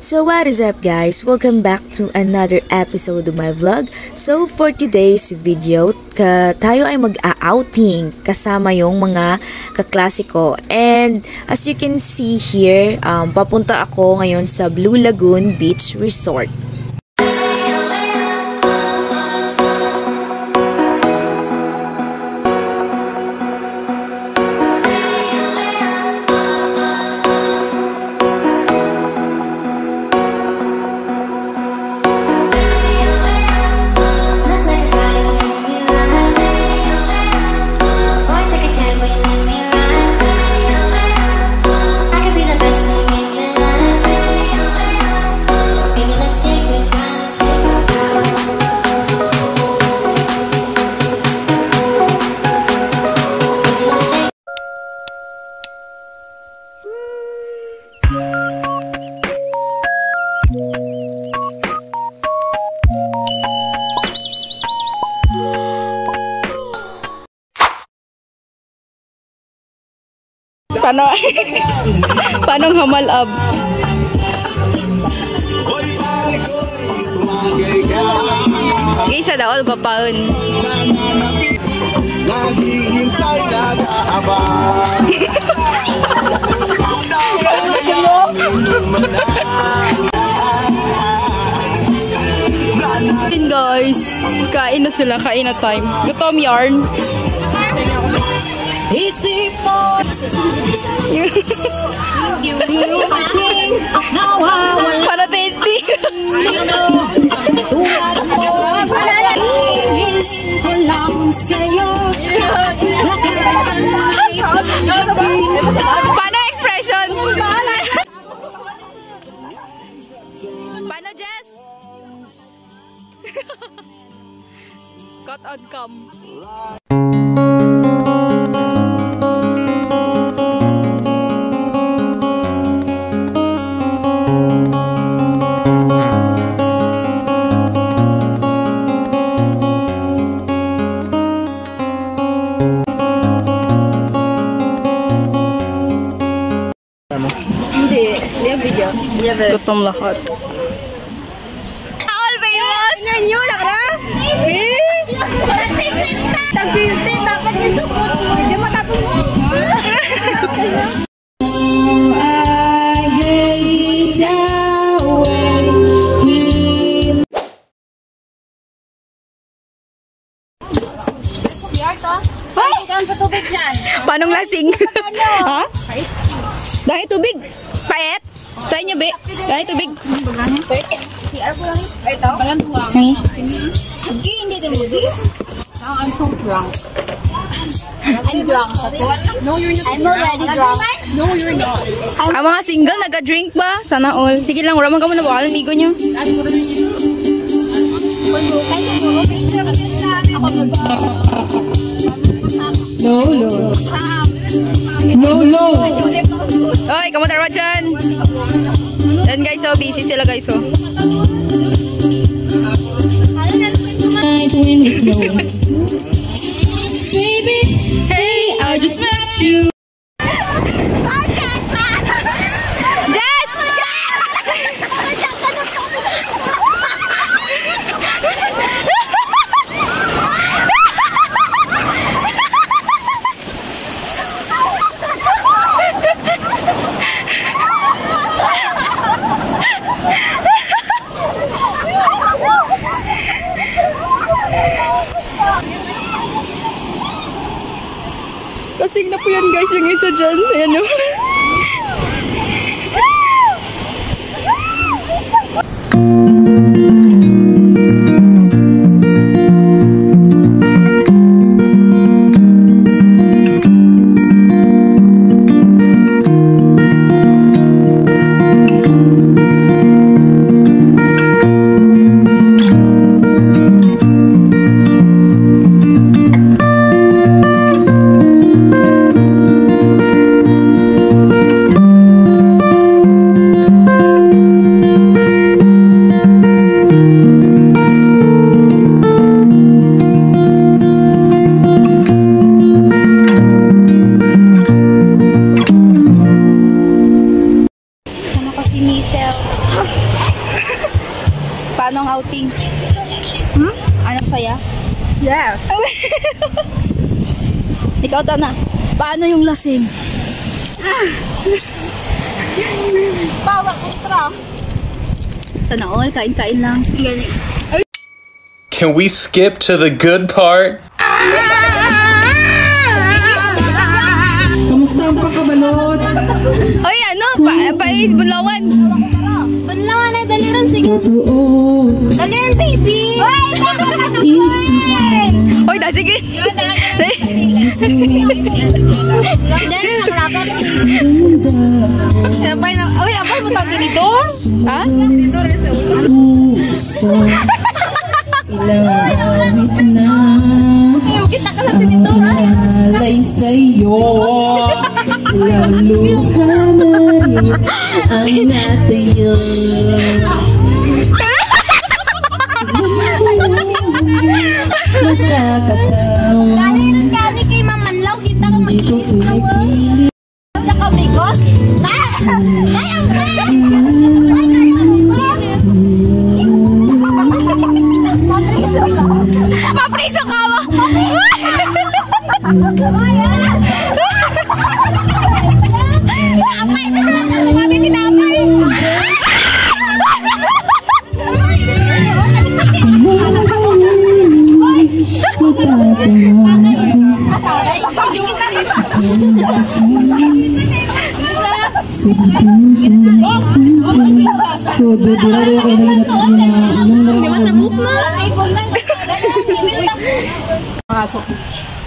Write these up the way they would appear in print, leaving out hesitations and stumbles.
So what is up guys? Welcome back to another episode of my vlog. So for today's video, tayo ay mag-outing kasama yung mga kaklase ko. And as you can see here, papunta ako ngayon sa Blue Lagoon Beach Resort. Paano hamalab? Isa daw ko paun. Guys, kain na sila, kain na time. Gutom yarn. Isip mo para tenti paano expression? Paano Jess? Cut and come. Gutom lahat. All famous! Nyo na ka na? Tag-50, dapat nisupot mo. Di matatong mo. Paano lasing? Ha? Dahil tubig? Pait? Tayo niya, be. Dahil tubig. CR ko lang. Ito? Balantuang. Sige, hindi din mo. Oh, I'm so drunk. I'm drunk. No, you're not. I'm already drunk. No, you're not. Ang mga single, nag-drink ba? Sana all. Sige lang, wala man ka mo na bakalan, migo nyo. No. Oy, kamu tarwa dyan. Yan guys, so busy sila guys, so. Baby, hey, I just met you. Kasing na po yan guys, yung isa dyan. Ayan o. Paano ang outing? Anong saya? Yes. Ikaw, Tana. Paano yung lasing? Bawa kontra. Sana all, kain-kain lang. Can we skip to the good part? Kamusta ang pakabalot? Oy, ano? Bunlawan. Banlawan na daliran sige. Totoo. Daliran baby. Oy, sige. Daliran nakarakan. Abay na. Oy, abay mo tawag dito. Ha? Puso. Ilamit na. Kita ka lang dito. Alay sa'yo. Laluha na rin ang natayo. Nakakatawa. Daliran gani kay Mamanlaw kita ka mag-iis na wa. Tsaka bigos. Mapriso ka mo! Apay na lang. Mati tinapay.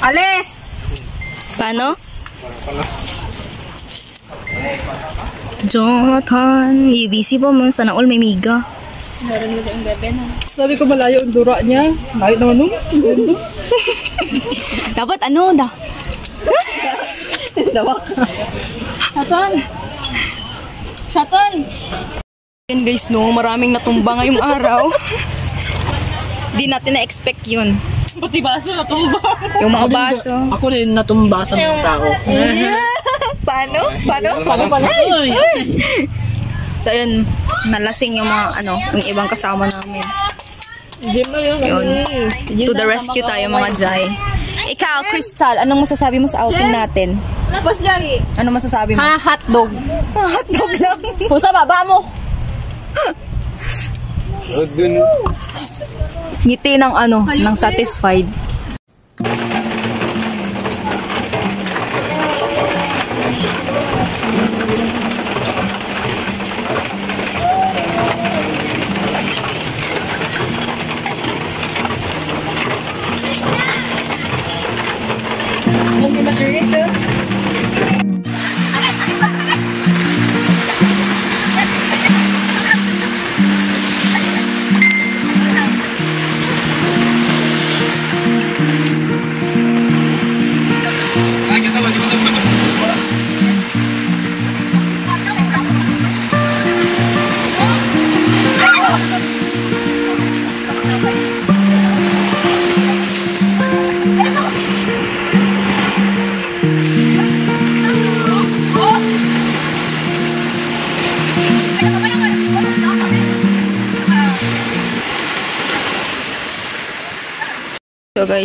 Alis! Paano? Jonathan, busy po mo. Sana all may miga. Sabi ko malayo ang dura niya. Layo naman nung. Dapat ano da? Shaton! Yan guys, no, maraming natumba ngayong araw. Di natin na-expect yun. Pati baso natumba. Yung mga baso. Ako din natumba sa mga tao. Paano? So yun, nalasing yung mga yung ibang kasama namin. Hindi mo yun. Yun. To the rescue tayo mga Jai. Ikaw, Crystal, anong masasabi mo sa outing natin? Labas Jari! Ano masasabi mo? Hotdog. Hotdog lang. Pusa baba mo! Ngiti ng ng satisfied.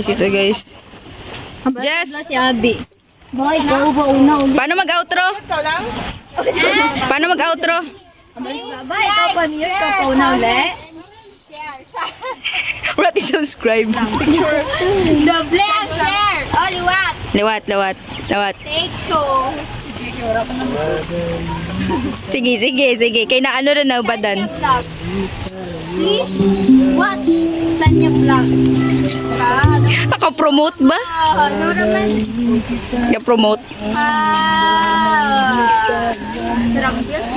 Ito guys. Yes. Si Abi. Boy, ikaw ba una ulit? Paano mag-outro? Paano mag-outro? Bye, ikaw pa mute ka pa una ulit. What is subscribe? The black share. Oh, liwat. Lewat. Take two. Sige. Kaya na rin na badan. Please watch Sanya Vlog. Naka-promote ba? Ano naman? Naka-promote. Sarang views